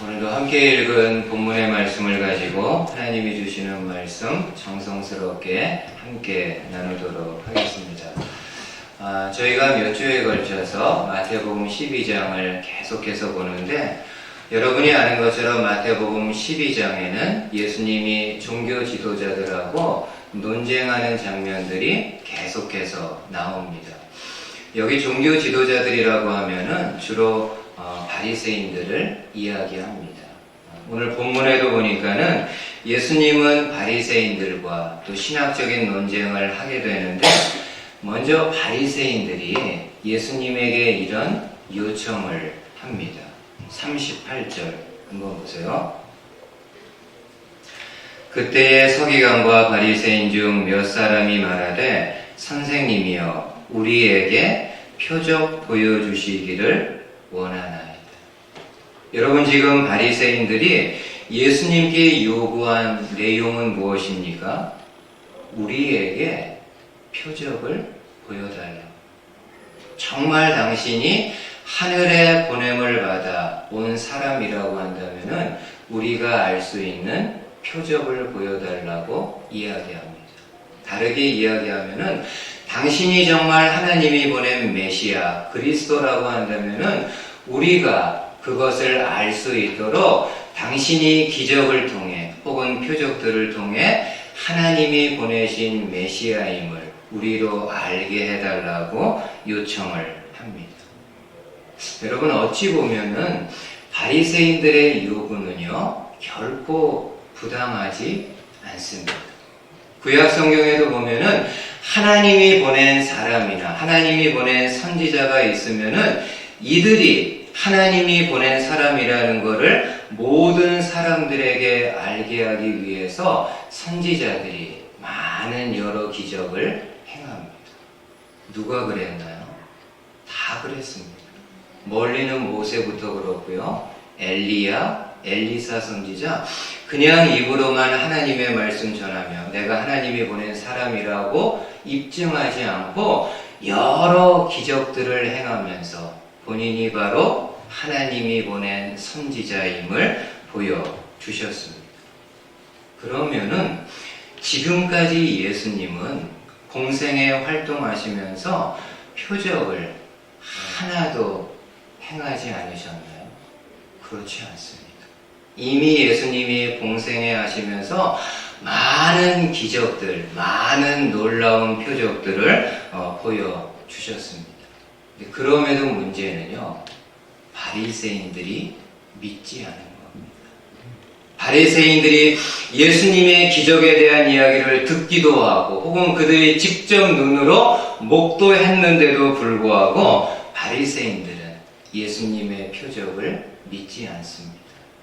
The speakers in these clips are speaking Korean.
오늘도 함께 읽은 본문의 말씀을 가지고 하나님이 주시는 말씀 정성스럽게 함께 나누도록 하겠습니다. 저희가 몇 주에 걸쳐서 마태복음 12장을 계속해서 보는데, 여러분이 아는 것처럼 마태복음 12장에는 예수님이 종교 지도자들하고 논쟁하는 장면들이 계속해서 나옵니다. 여기 종교 지도자들이라고 하면은 주로 바리새인들을 이야기합니다. 오늘 본문에도 보니까는 예수님은 바리새인들과 또 신학적인 논쟁을 하게 되는데, 먼저 바리새인들이 예수님에게 이런 요청을 합니다. 38절 한번 보세요. 그때에 서기관과 바리새인 중 몇 사람이 말하되, 선생님이여 우리에게 표적 보여주시기를 원하나이다. 여러분, 지금 바리새인들이 예수님께 요구한 내용은 무엇입니까? 우리에게 표적을 보여달라. 정말 당신이 하늘의 보냄을 받아 온 사람이라고 한다면은 우리가 알 수 있는 표적을 보여달라고 이야기합니다. 다르게 이야기하면은 당신이 정말 하나님이 보낸 메시아 그리스도라고 한다면은 우리가 그것을 알 수 있도록 당신이 기적을 통해 혹은 표적들을 통해 하나님이 보내신 메시아임을 우리로 알게 해달라고 요청을 합니다. 여러분, 어찌 보면은 바리새인들의 요구는요 결코 부당하지 않습니다. 구약 성경에도 보면은 하나님이 보낸 사람이나 하나님이 보낸 선지자가 있으면은 이들이 하나님이 보낸 사람이라는 것을 모든 사람들에게 알게 하기 위해서 선지자들이 많은 여러 기적을 행합니다. 누가 그랬나요? 다 그랬습니다. 멀리는 모세부터 그렇고요. 엘리야, 엘리사 선지자, 그냥 입으로만 하나님의 말씀 전하며 내가 하나님이 보낸 사람이라고 입증하지 않고 여러 기적들을 행하면서 본인이 바로 하나님이 보낸 선지자임을 보여주셨습니다. 그러면은 지금까지 예수님은 공생에 활동하시면서 표적을 하나도 행하지 않으셨나요? 그렇지 않습니다. 이미 예수님이 공생에 하시면서 많은 기적들, 많은 놀라운 표적들을 보여주셨습니다. 그럼에도 문제는요, 바리새인들이 믿지 않은 겁니다. 바리새인들이 예수님의 기적에 대한 이야기를 듣기도 하고 혹은 그들이 직접 눈으로 목도했는데도 불구하고 바리새인들은 예수님의 표적을 믿지 않습니다.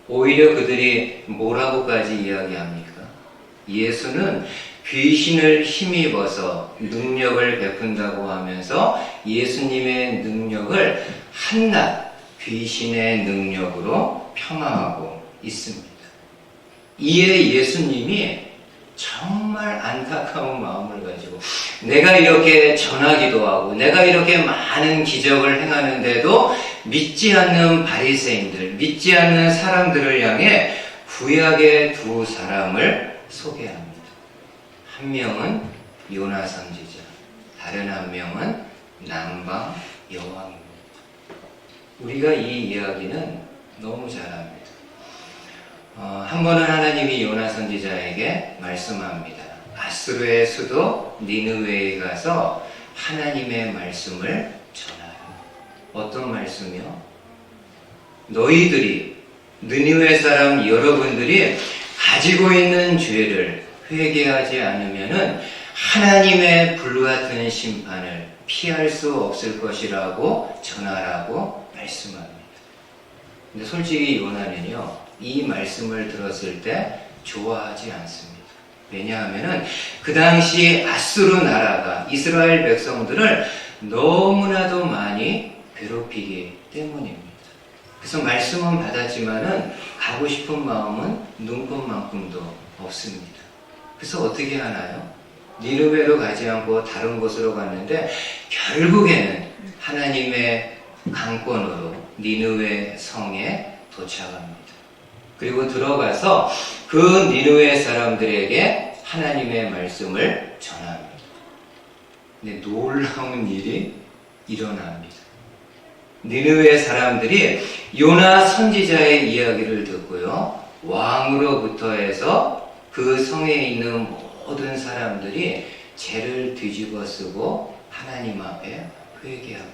오히려 그들이 뭐라고까지 이야기합니까? 예수는 귀신을 힘입어서 능력을 베푼다고 하면서 예수님의 능력을 한낱 귀신의 능력으로 폄하하고 있습니다. 이에 예수님이 정말 안타까운 마음을 가지고 내가 이렇게 전하기도 하고 내가 이렇게 많은 기적을 행하는데도 믿지 않는 바리새인들, 믿지 않는 사람들을 향해 구약의 두 사람을 소개합니다. 한 명은 요나 선지자, 다른 한 명은 남방 여왕입니다. 우리가 이 이야기는 너무 잘 압니다. 한 번은 하나님이 요나 선지자에게 말씀합니다. 아수르의 수도 니느웨에 가서 하나님의 말씀을 전하라. 어떤 말씀이요? 너희들이, 니느웨 사람 여러분들이 가지고 있는 죄를 회개하지 않으면은 하나님의 불같은 심판을 피할 수 없을 것이라고 전하라고 말씀합니다. 근데 솔직히 요나는요, 이 말씀을 들었을 때 좋아하지 않습니다. 왜냐하면은 그 당시 아수르 나라가 이스라엘 백성들을 너무나도 많이 괴롭히기 때문입니다. 그래서 말씀은 받았지만은 가고 싶은 마음은 눈꽃만큼도 없습니다. 그래서 어떻게 하나요? 니느웨로 가지 않고 다른 곳으로 갔는데 결국에는 하나님의 강권으로 니느웨 성에 도착합니다. 그리고 들어가서 그 니느웨 사람들에게 하나님의 말씀을 전합니다. 근데 놀라운 일이 일어납니다. 니느웨 사람들이 요나 선지자의 이야기를 듣고요, 왕으로부터 해서 그 성에 있는 모든 사람들이 죄를 뒤집어 쓰고 하나님 앞에 회개합니다.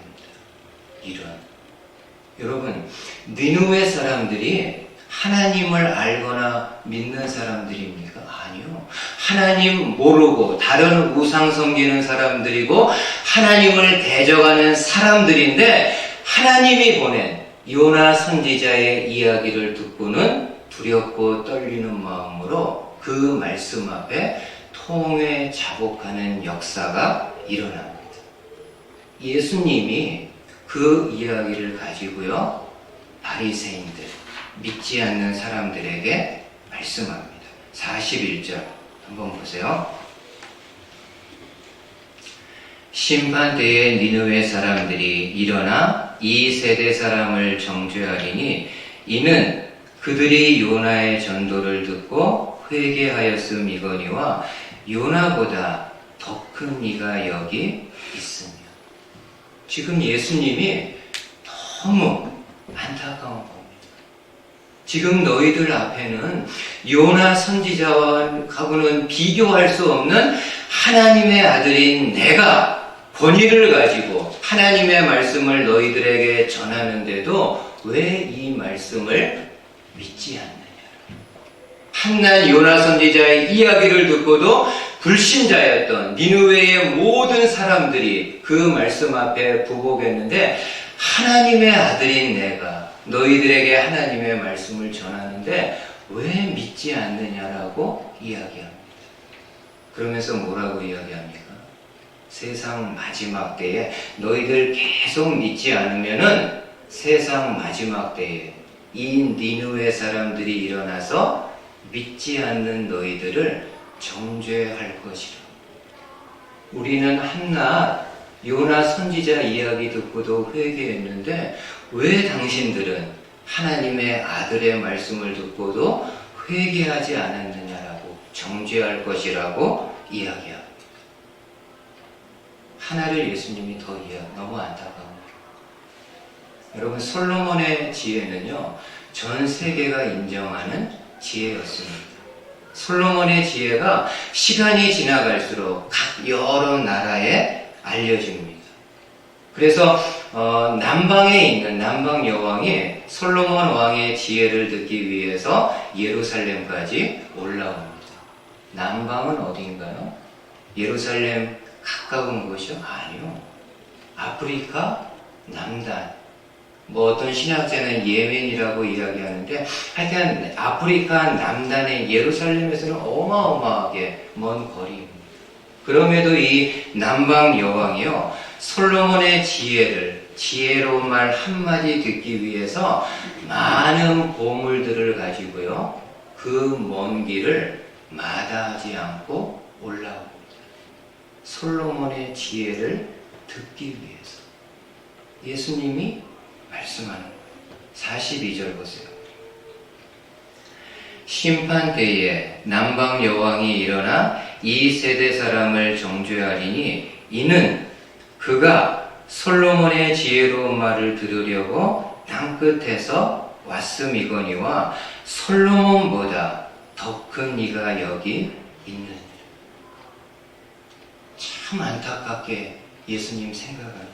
여러분, 니느웨 사람들이 하나님을 알거나 믿는 사람들입니까? 아니요. 하나님 모르고 다른 우상 섬기는 사람들이고 하나님을 대적하는 사람들인데, 하나님이 보낸 요나 선지자의 이야기를 듣고는 두렵고 떨리는 마음으로 그 말씀 앞에 통회 자복하는 역사가 일어납니다. 예수님이 그 이야기를 가지고요, 바리새인들, 믿지 않는 사람들에게 말씀합니다. 41절 한번 보세요. 심판때에 니느웨 사람들이 일어나 이 세대 사람을 정죄하리니 이는 그들이 요나의 전도를 듣고 회개하였음이거니와 요나보다 더 큰 이가 여기 있으며. 지금 예수님이 너무 안타까운 겁니다. 지금 너희들 앞에는 요나 선지자하고는 비교할 수 없는 하나님의 아들인 내가 권위를 가지고 하나님의 말씀을 너희들에게 전하는데도 왜 이 말씀을 믿지 않느냐. 한낱 요나 선지자의 이야기를 듣고도 불신자였던 니느웨의 모든 사람들이 그 말씀 앞에 부복했는데, 하나님의 아들인 내가 너희들에게 하나님의 말씀을 전하는데 왜 믿지 않느냐라고 이야기합니다. 그러면서 뭐라고 이야기합니까? 세상 마지막 때에 너희들 계속 믿지 않으면은 세상 마지막 때에 이 니느웨 사람들이 일어나서 믿지 않는 너희들을 정죄할 것이라. 우리는 한낱 요나 선지자 이야기 듣고도 회개했는데 왜 당신들은 하나님의 아들의 말씀을 듣고도 회개하지 않았느냐라고 정죄할 것이라고 이야기합니다. 하나를 예수님이 더 너무 안타까워요. 여러분, 솔로몬의 지혜는요, 전 세계가 인정하는 지혜였습니다. 솔로몬의 지혜가 시간이 지나갈수록 각 여러 나라에 알려집니다. 그래서 남방에 있는 남방 여왕이 솔로몬 왕의 지혜를 듣기 위해서 예루살렘까지 올라옵니다. 남방은 어디인가요? 예루살렘 가까운 곳이요? 아니요. 아프리카 남단. 어떤 신학자는 예멘이라고 이야기하는데, 하여튼 아프리카 남단의 예루살렘에서는 어마어마하게 먼 거리입니다. 그럼에도 이 남방 여왕이요, 솔로몬의 지혜로운 말 한마디 듣기 위해서 많은 보물들을 가지고요, 그 먼 길을 마다하지 않고 올라옵니다. 솔로몬의 지혜를 듣기 위해서. 예수님이 말씀하는 거예요. 42절 보세요. 심판 때에 남방 여왕이 일어나 이 세대 사람을 정죄하리니 이는 그가 솔로몬의 지혜로운 말을 들으려고 땅끝에서 왔음이거니와 솔로몬보다 더 큰 이가 여기 있느니라. 참 안타깝게 예수님 생각합니다.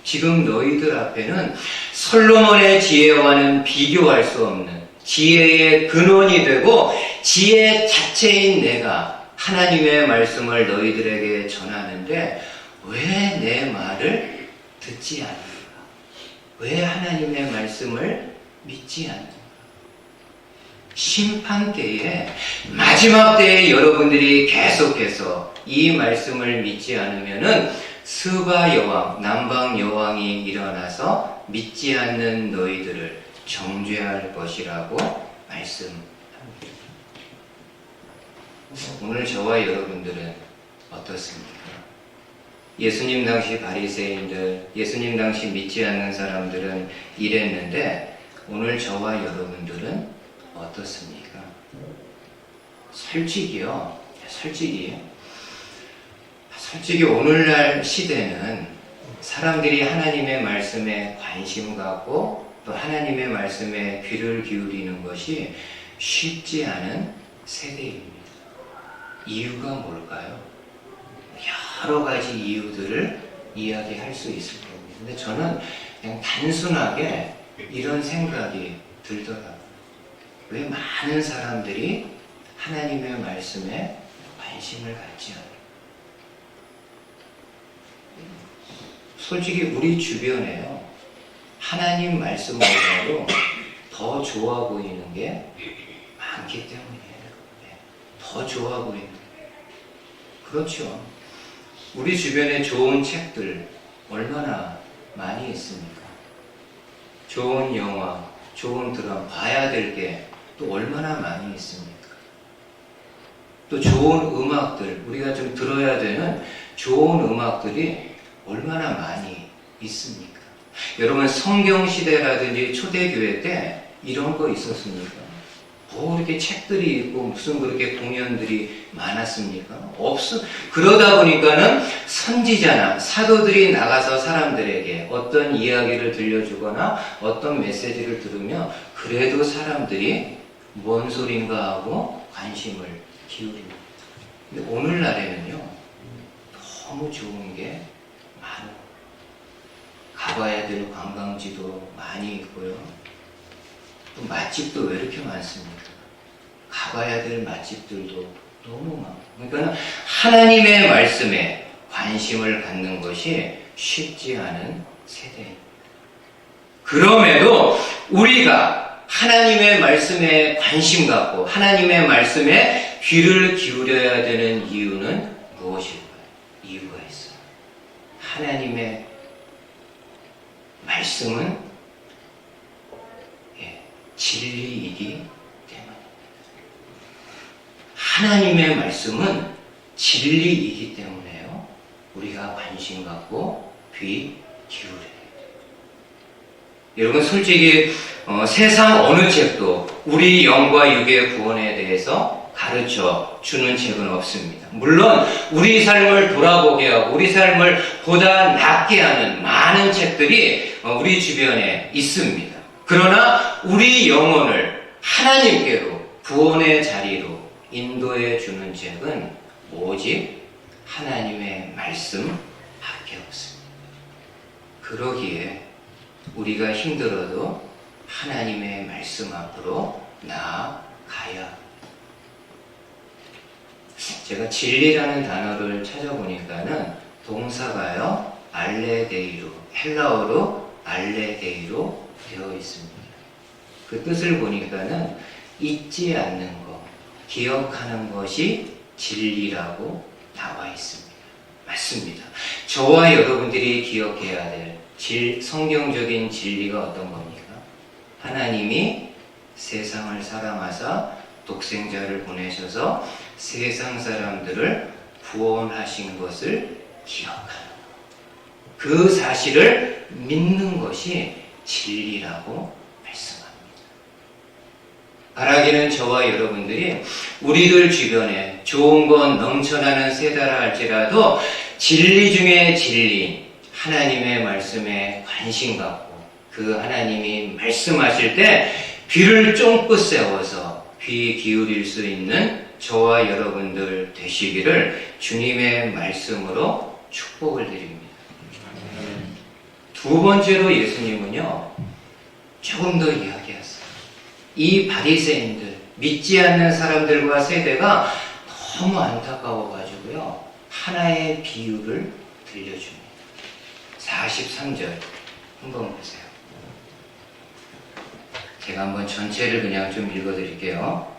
지금 너희들 앞에는 솔로몬의 지혜와는 비교할 수 없는 지혜의 근원이 되고 지혜 자체인 내가 하나님의 말씀을 너희들에게 전하는데 왜 내 말을 듣지 않는가? 왜 하나님의 말씀을 믿지 않는가? 심판 때에, 마지막 때에 여러분들이 계속해서 이 말씀을 믿지 않으면은 스바 여왕, 남방 여왕이 일어나서 믿지 않는 너희들을 정죄할 것이라고 말씀합니다. 오늘 저와 여러분들은 어떻습니까? 예수님 당시 바리새인들, 예수님 당시 믿지 않는 사람들은 이랬는데 오늘 저와 여러분들은 어떻습니까? 솔직히 오늘날 시대는 사람들이 하나님의 말씀에 관심 갖고 또 하나님의 말씀에 귀를 기울이는 것이 쉽지 않은 세대입니다. 이유가 뭘까요? 여러 가지 이유들을 이야기할 수 있을 겁니다. 근데 저는 그냥 단순하게 이런 생각이 들더라고요. 왜 많은 사람들이 하나님의 말씀에 관심을 갖지 않아요? 솔직히 우리 주변에요, 하나님 말씀보다도 더 좋아 보이는 게 많기 때문이에요. 더 좋아 보이는 게. 그렇죠. 우리 주변에 좋은 책들 얼마나 많이 있습니까? 좋은 영화, 좋은 드라마, 봐야 될 게 또 얼마나 많이 있습니까? 또 좋은 음악들, 우리가 좀 들어야 되는 좋은 음악들이 얼마나 많이 있습니까? 여러분, 성경시대라든지 초대교회 때 이런 거 있었습니까? 뭐 이렇게 책들이 있고 무슨 그렇게 공연들이 많았습니까? 그러다 보니까는 선지자나 사도들이 나가서 사람들에게 어떤 이야기를 들려주거나 어떤 메시지를 들으며 그래도 사람들이 뭔 소린가 하고 관심을 기울입니다. 근데 오늘날에는요, 너무 좋은 게 많아요. 가봐야 될 관광지도 많이 있고요. 또 맛집도 왜 이렇게 많습니까? 가봐야 될 맛집들도 너무 많아요. 그러니까 하나님의 말씀에 관심을 갖는 것이 쉽지 않은 세대입니다. 그럼에도 우리가 하나님의 말씀에 관심 갖고 하나님의 말씀에 귀를 기울여야 되는 이유는 무엇일까요? 이유가 있어요. 하나님의 말씀은 진리이기 때문입니다. 하나님의 말씀은 진리이기 때문에요, 우리가 관심 갖고 귀 기울여야 돼요. 여러분, 솔직히 세상 어느 책도 우리 영과 육의 구원에 대해서 가르쳐 주는 책은 없습니다. 물론 우리 삶을 돌아보게 하고 우리 삶을 보다 낫게 하는 많은 책들이 우리 주변에 있습니다. 그러나 우리 영혼을 하나님께로 구원의 자리로 인도해 주는 책은 오직 하나님의 말씀밖에 없습니다. 그러기에 우리가 힘들어도 하나님의 말씀 앞으로 나아가야 합니다. 제가 진리라는 단어를 찾아보니까는 동사가요, 알레데이로, 헬라어로 알레데이로 되어 있습니다. 그 뜻을 보니까는 잊지 않는 것, 기억하는 것이 진리라고 나와 있습니다. 맞습니다. 저와 여러분들이 기억해야 될 성경적인 진리가 어떤 겁니까? 하나님이 세상을 사랑하사 독생자를 보내셔서 세상 사람들을 구원하신 것을 기억하는 것. 그 사실을 믿는 것이 진리라고 말씀합니다. 바라기는 저와 여러분들이 우리들 주변에 좋은 것 넘쳐나는 세대라 할지라도 진리 중에 진리인 하나님의 말씀에 관심 갖고 그 하나님이 말씀하실 때 귀를 쫑긋 세워서 귀 기울일 수 있는 저와 여러분들 되시기를 주님의 말씀으로 축복을 드립니다. 두 번째로 예수님은요, 조금 더 이야기하세요. 이 바리새인들, 믿지 않는 사람들과 세대가 너무 안타까워가지고요, 하나의 비유를 들려줍니다. 43절 한번 보세요. 제가 한번 전체를 그냥 좀 읽어드릴게요.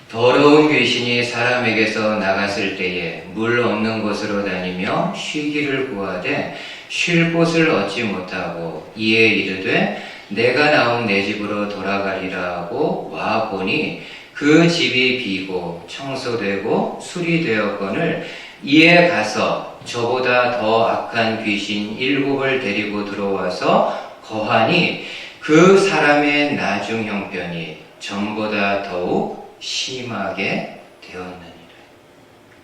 더러운 귀신이 사람에게서 나갔을 때에 물 없는 곳으로 다니며 쉬기를 구하되 쉴 곳을 얻지 못하고 이에 이르되 내가 나온 내 집으로 돌아가리라 하고 와보니 그 집이 비고 청소되고 수리되었거늘 이에 가서 저보다 더 악한 귀신 7을 데리고 들어와서 거하니 그 사람의 나중 형편이 전보다 더욱 심하게 되었느니라.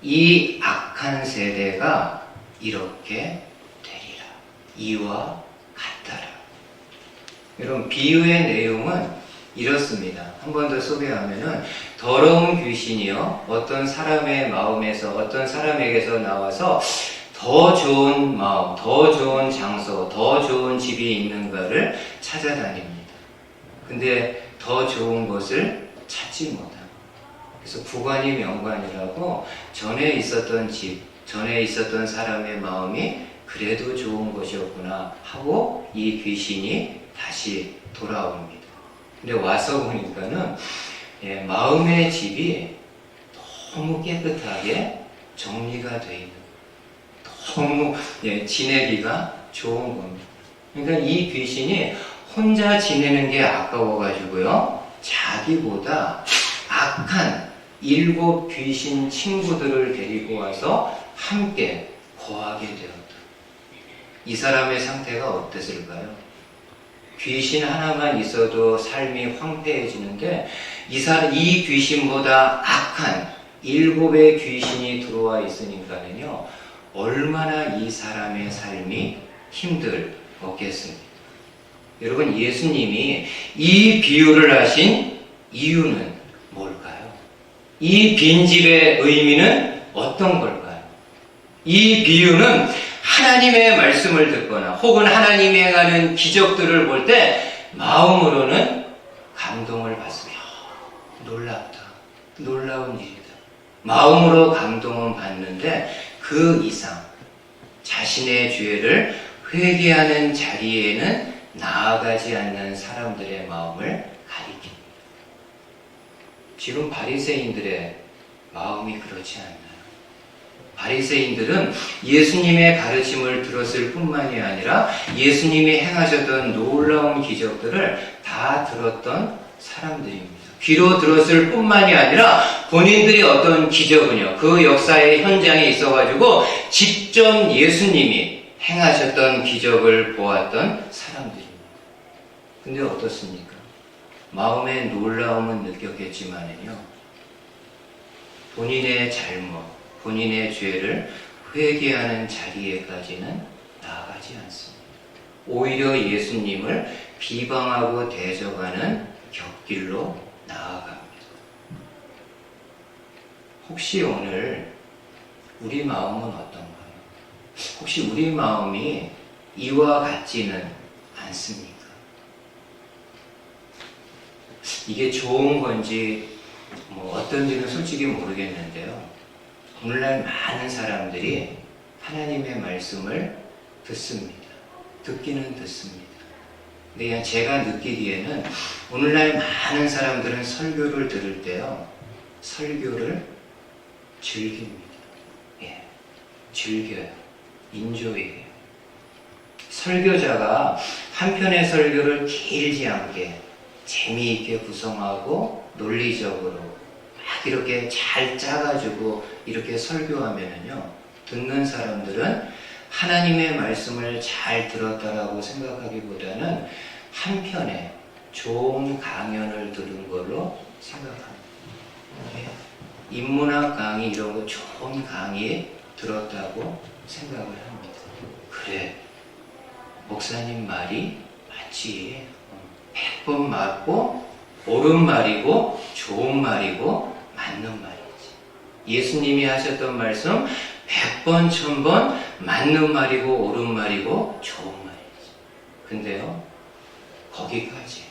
이 악한 세대가 이렇게 되리라. 이와 같더라. 여러분, 비유의 내용은 이렇습니다. 한 번 더 소개하면은, 더러운 귀신이요, 어떤 사람의 마음에서, 어떤 사람에게서 나와서 더 좋은 마음, 더 좋은 장소, 더 좋은 집이 있는가를 찾아다닙니다. 근데 더 좋은 곳을 찾지 못합니다. 그래서 구관이 명관이라고, 전에 있었던 집, 전에 있었던 사람의 마음이 그래도 좋은 것이었구나 하고 이 귀신이 다시 돌아옵니다. 근데 와서 보니까는 마음의 집이 너무 깨끗하게 정리가 되어 있는, 너무 지내기가 좋은 겁니다. 그러니까 이 귀신이 혼자 지내는 게 아까워가지고요, 자기보다 악한 7 귀신 친구들을 데리고 와서 함께 거하게 되었다. 이 사람의 상태가 어땠을까요? 귀신 하나만 있어도 삶이 황폐해지는데 이 귀신보다 악한 7의 귀신이 들어와 있으니까는요, 얼마나 이 사람의 삶이 힘들었겠습니까? 여러분, 예수님이 이 비유를 하신 이유는 뭘까요? 이 빈집의 의미는 어떤 걸까요? 이 비유는 하나님의 말씀을 듣거나 혹은 하나님이 행하는 기적들을 볼 때 마음으로는 감동을 받으며 놀랍다, 놀라운 일이다, 마음으로 감동은 받는데 그 이상 자신의 죄를 회개하는 자리에는 나아가지 않는 사람들의 마음을 가리킵니다. 지금 바리새인들의 마음이 그렇지 않나요? 바리새인들은 예수님의 가르침을 들었을 뿐만이 아니라 예수님이 행하셨던 놀라운 기적들을 다 들었던 사람들입니다. 귀로 들었을 뿐만이 아니라 본인들이 어떤 기적은요, 그 역사의 현장에 있어가지고 직접 예수님이 행하셨던 기적을 보았던 사람들입니다. 근데 어떻습니까? 마음의 놀라움은 느꼈겠지만요, 본인의 잘못, 본인의 죄를 회개하는 자리에까지는 나아가지 않습니다. 오히려 예수님을 비방하고 대적하는 곁길로 나아갑니다. 혹시 오늘 우리 마음은 어떤가요? 혹시 우리 마음이 이와 같지는 않습니까? 이게 좋은 건지 어떤지는 솔직히 모르겠는데요, 오늘날 많은 사람들이 하나님의 말씀을 듣습니다. 듣기는 듣습니다. 근데 그냥 제가 느끼기에는 오늘날 많은 사람들은 설교를 들을 때요, 설교를 즐깁니다. 즐겨요. 인조이해요. 설교자가 한 편의 설교를 길지 않게 재미있게 구성하고 논리적으로 막 이렇게 잘 짜가지고 이렇게 설교하면은요, 듣는 사람들은 하나님의 말씀을 잘 들었다라고 생각하기보다는 한 편의 좋은 강연을 들은 걸로 생각합니다. 인문학 강의 이런 거 좋은 강의 들었다고 생각을 합니다. 그래, 목사님 말이 맞지. 100번 맞고 옳은 말이고 좋은 말이고 맞는 말이지. 예수님이 하셨던 말씀 100번 1000번 맞는 말이고 옳은 말이고 좋은 말이지. 근데요, 거기까지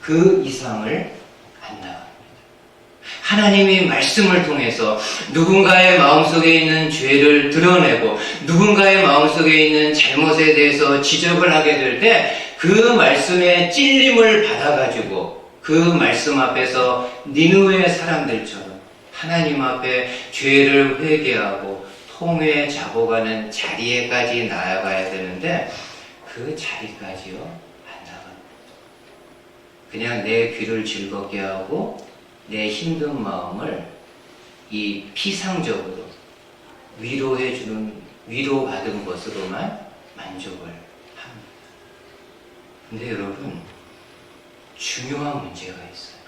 그 이상을 안 나갑니다. 하나님이 말씀을 통해서 누군가의 마음속에 있는 죄를 드러내고 누군가의 마음속에 있는 잘못에 대해서 지적을 하게 될 때 그 말씀의 찔림을 받아가지고 그 말씀 앞에서 니느웨 사람들처럼 하나님 앞에 죄를 회개하고 통회 잡아가는 자리에까지 나아가야 되는데 그 자리까지요, 안 나갑니다. 그냥 내 귀를 즐겁게 하고 내 힘든 마음을 이 피상적으로 위로해주는, 위로받은 것으로만 만족을 합니다. 근데 여러분, 중요한 문제가 있어요.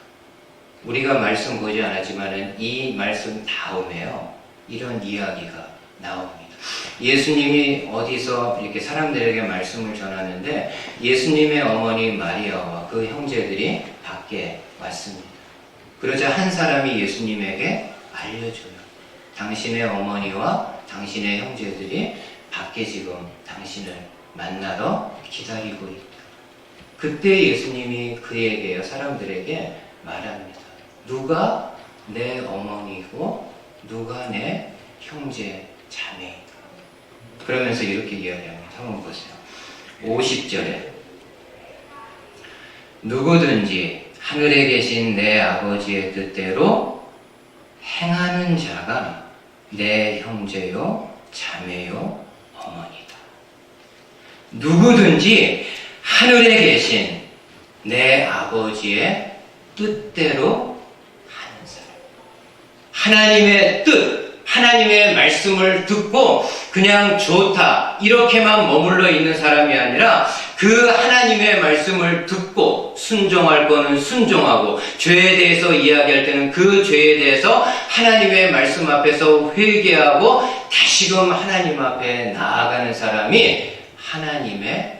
우리가 말씀 보지 않았지만 이 말씀 다음에요, 이런 이야기가 나옵니다. 예수님이 어디서 이렇게 사람들에게 말씀을 전하는데 예수님의 어머니 마리아와 그 형제들이 밖에 왔습니다. 그러자 한 사람이 예수님에게 알려줘요. 당신의 어머니와 당신의 형제들이 밖에 지금 당신을 만나러 기다리고 있다. 그때 예수님이 그에게요, 사람들에게 말합니다. 누가 내 어머니고 누가 내 형제 자매인가? 그러면서 이렇게 이야기합니다. 한번 보세요. 50절에 누구든지 하늘에 계신 내 아버지의 뜻대로 행하는 자가 내 형제요 자매요 어머니다. 누구든지 하늘에 계신 내 아버지의 뜻대로 하는 사람. 하나님의 뜻, 하나님의 말씀을 듣고 그냥 좋다 이렇게만 머물러 있는 사람이 아니라 그 하나님의 말씀을 듣고 순종할 거는 순종하고 죄에 대해서 이야기할 때는 그 죄에 대해서 하나님의 말씀 앞에서 회개하고 다시금 하나님 앞에 나아가는 사람이 하나님의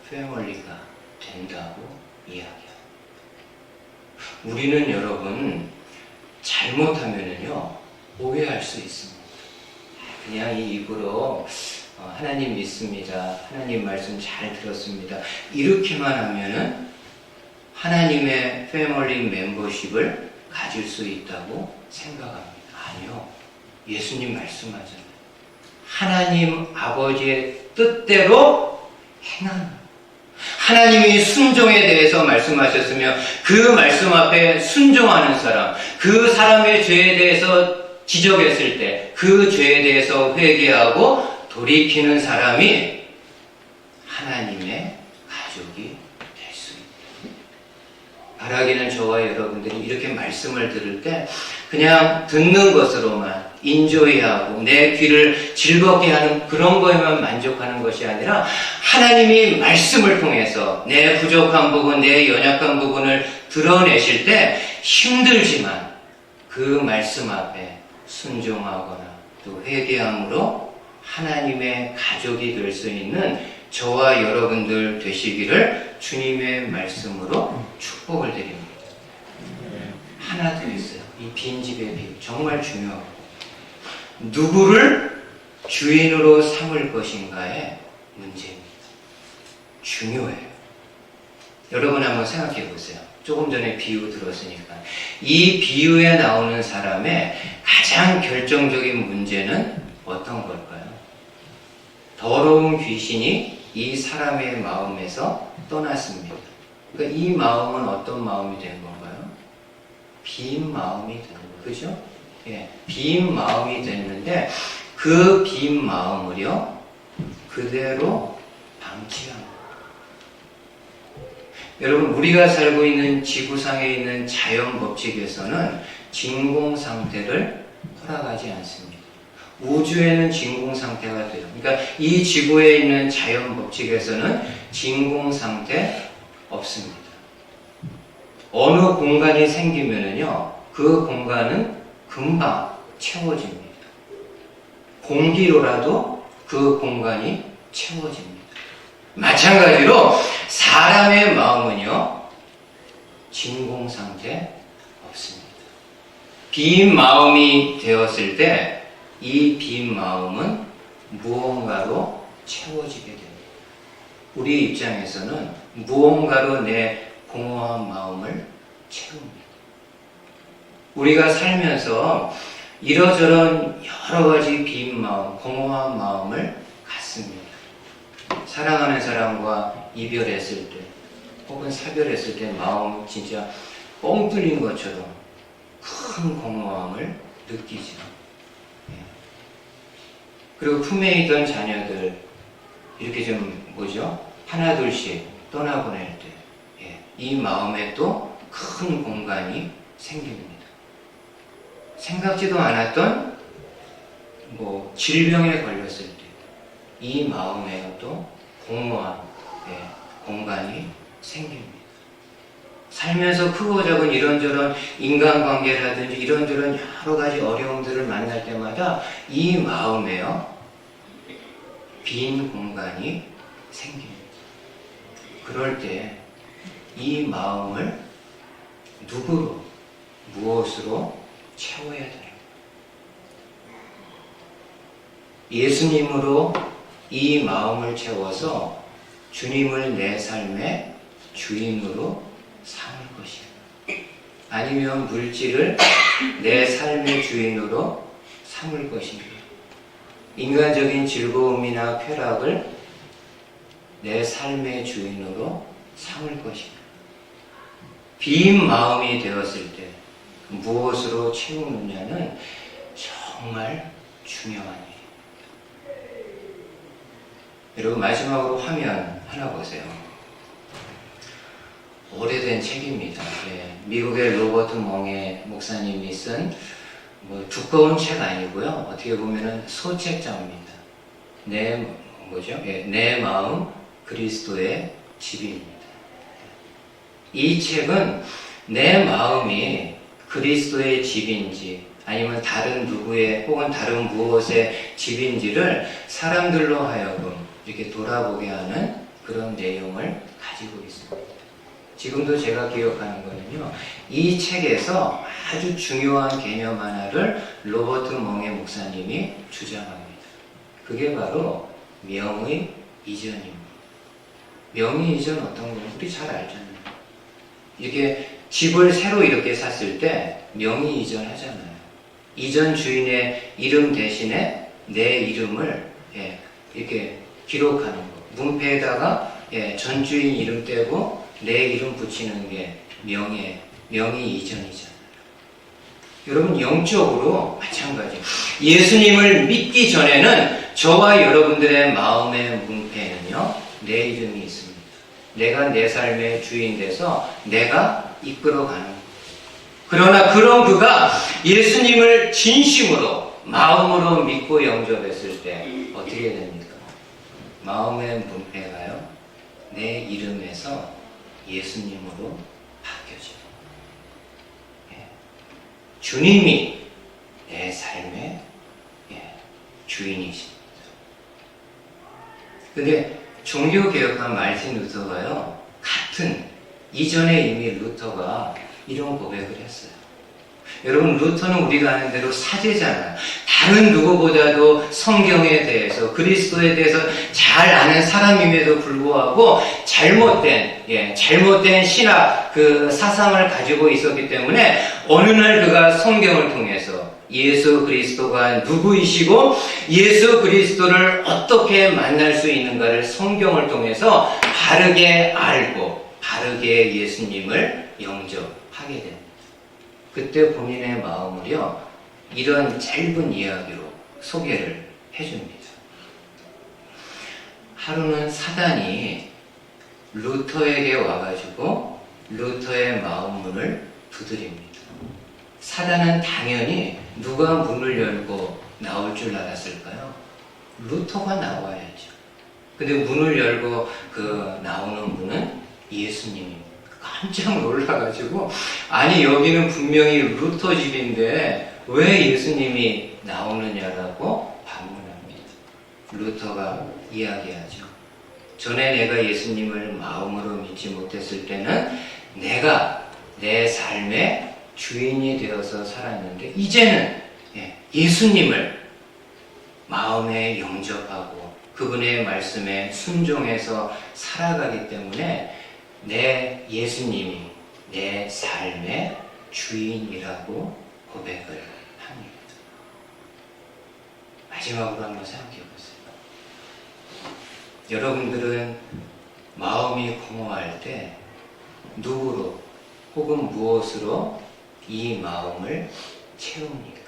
패밀리가 된다고 이야기합니다. 우리는 여러분 잘못하면은요 오해할 수 있습니다. 그냥 이 입으로 하나님 믿습니다. 하나님 말씀 잘 들었습니다. 이렇게만 하면은 하나님의 패밀리 멤버십을 가질 수 있다고 생각합니다. 아니요. 예수님 말씀하잖아요. 하나님 아버지의 뜻대로 행하는. 하나님이 순종에 대해서 말씀하셨으며 그 말씀 앞에 순종하는 사람, 그 사람의 죄에 대해서 지적했을 때 그 죄에 대해서 회개하고 돌이키는 사람이 하나님의 가족이 될 수 있다. 바라기는 저와 여러분들이 이렇게 말씀을 들을 때 그냥 듣는 것으로만 인조이하고 내 귀를 즐겁게 하는 그런 거에만 만족하는 것이 아니라 하나님이 말씀을 통해서 내 부족한 부분, 내 연약한 부분을 드러내실 때 힘들지만 그 말씀 앞에 순종하거나 또 회개함으로 하나님의 가족이 될 수 있는 저와 여러분들 되시기를 주님의 말씀으로 축복을 드립니다. 하나 더 있어요. 이 빈집의 비유 정말 중요하고 누구를 주인으로 삼을 것인가의 문제입니다. 중요해요. 여러분 한번 생각해 보세요. 조금 전에 비유 들었으니까 이 비유에 나오는 사람의 가장 결정적인 문제는 어떤 걸까요? 더러운 귀신이 이 사람의 마음에서 떠났습니다. 그러니까 이 마음은 어떤 마음이 된 건가요? 빈 마음이 된 거예요. 그죠? 예, 빈 마음이 됐는데 그 빈 마음을요 그대로 방치한 거예요. 여러분 우리가 살고 있는 지구상에 있는 자연 법칙에서는 진공 상태를 허락하지 않습니다. 우주에는 진공 상태가 돼요. 그러니까 이 지구에 있는 자연 법칙에서는 진공 상태 없습니다. 어느 공간이 생기면은요 그 공간은 금방 채워집니다. 공기로라도 그 공간이 채워집니다. 마찬가지로 사람의 마음은요 진공 상태 없습니다. 빈 마음이 되었을 때 이 빈 마음은 무언가로 채워지게 됩니다. 우리 입장에서는 무언가로 내 공허한 마음을 채웁니다. 우리가 살면서 이러저런 여러 가지 빈 마음, 공허한 마음을 갖습니다. 사랑하는 사람과 이별했을 때 혹은 사별했을 때 마음 진짜 뻥 뚫린 것처럼 큰 공허함을 느끼죠. 그리고 품에 있던 자녀들 이렇게 좀 하나 둘씩 떠나보낼 때 이 마음에 또 큰 공간이 생깁니다. 생각지도 않았던 질병에 걸렸을 때 이 마음에 또 공허한 공간이 생깁니다. 살면서 크고 작은 이런저런 인간관계라든지 이런저런 여러 가지 어려움들을 만날 때마다 이 마음에요, 빈 공간이 생깁니다. 그럴 때 이 마음을 누구로, 무엇으로 채워야 돼요? 예수님으로 이 마음을 채워서 주님을 내 삶의 주인으로 삼을 것이에요. 아니면 물질을 내 삶의 주인으로 삼을 것입니다. 인간적인 즐거움이나 쾌락을 내 삶의 주인으로 삼을 것입니다. 빈 마음이 되었을 때 무엇으로 채우느냐는 정말 중요한 일이에요. 여러분, 마지막으로 화면 하나 보세요. 오래된 책입니다. 미국의 로버트 멍에 목사님이 쓴 두꺼운 책 아니고요. 어떻게 보면은 소책자입니다. 내 마음 그리스도의 집입니다. 이 책은 내 마음이 그리스도의 집인지 아니면 다른 누구의 혹은 다른 무엇의 집인지를 사람들로 하여금 이렇게 돌아보게 하는 그런 내용을 가지고 있습니다. 지금도 제가 기억하는 거는요, 이 책에서 아주 중요한 개념 하나를 로버트 멍에 목사님이 주장합니다. 그게 바로 명의 이전입니다. 명의 이전 어떤 건 우리 잘 알잖아요. 이렇게 집을 새로 이렇게 샀을 때 명의 이전 하잖아요. 이전 주인의 이름 대신에 내 이름을 이렇게 기록하는 거. 문패에다가 전 주인 이름 떼고 내 이름 붙이는 게 명의 이전이잖아요. 여러분, 영적으로 마찬가지. 예수님을 믿기 전에는 저와 여러분들의 마음의 문패에는요, 내 이름이 있습니다. 내가 내 삶의 주인 돼서 내가 이끌어가는 것. 그러나 그런 그가 예수님을 진심으로 마음으로 믿고 영접했을 때 어떻게 됩니까? 마음의 문패가요, 내 이름에서 예수님으로 바뀌어져요. 주님이 내 삶의 주인이십니다. 근데 종교개혁한 마르틴 루터가요, 같은 이전에 이미 루터가 이런 고백을 했어요. 여러분, 루터는 우리가 아는 대로 사제잖아요. 다른 누구보다도 성경에 대해서, 그리스도에 대해서 잘 아는 사람임에도 불구하고 잘못된 신학 사상을 가지고 있었기 때문에 어느 날 그가 성경을 통해서 예수 그리스도가 누구이시고 예수 그리스도를 어떻게 만날 수 있는가를 성경을 통해서 바르게 알고 바르게 예수님을 영접하게 됩니다. 그때 본인의 마음을요, 이런 짧은 이야기로 소개를 해줍니다. 하루는 사단이 루터에게 와가지고 루터의 마음 문을 두드립니다. 사단은 당연히 누가 문을 열고 나올 줄 알았을까요? 루터가 나와야죠. 근데 문을 열고 나오는 분은 예수님입니다. 깜짝 놀라가지고, 아니 여기는 분명히 루터 집인데 왜 예수님이 나오느냐라고 반문합니다. 루터가 이야기하죠. 전에 내가 예수님을 마음으로 믿지 못했을 때는 내가 내 삶의 주인이 되어서 살았는데 이제는 예수님을 마음에 영접하고 그분의 말씀에 순종해서 살아가기 때문에 내 예수님이 내 삶의 주인이라고 고백을 합니다. 마지막으로 한번 생각해 보세요. 여러분들은 마음이 공허할 때 누구로 혹은 무엇으로 이 마음을 채웁니까?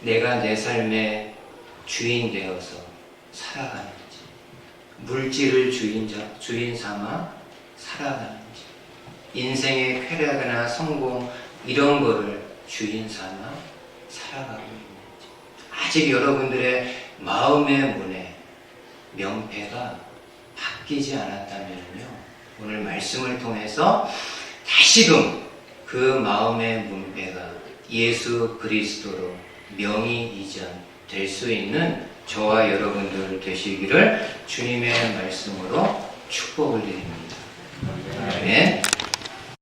내가 내 삶의 주인 되어서 살아가는지, 물질을 주인 삼아 살아가는지, 인생의 쾌락이나 성공 이런 거를 주인 삼아 살아가고 있는지, 아직 여러분들의 마음의 문에 명패가 바뀌지 않았다면요, 오늘 말씀을 통해서 다시금 그 마음의 문패가 예수 그리스도로 명의 이전 될 수 있는 저와 여러분들 되시기를 주님의 말씀으로 축복을 드립니다. 아멘.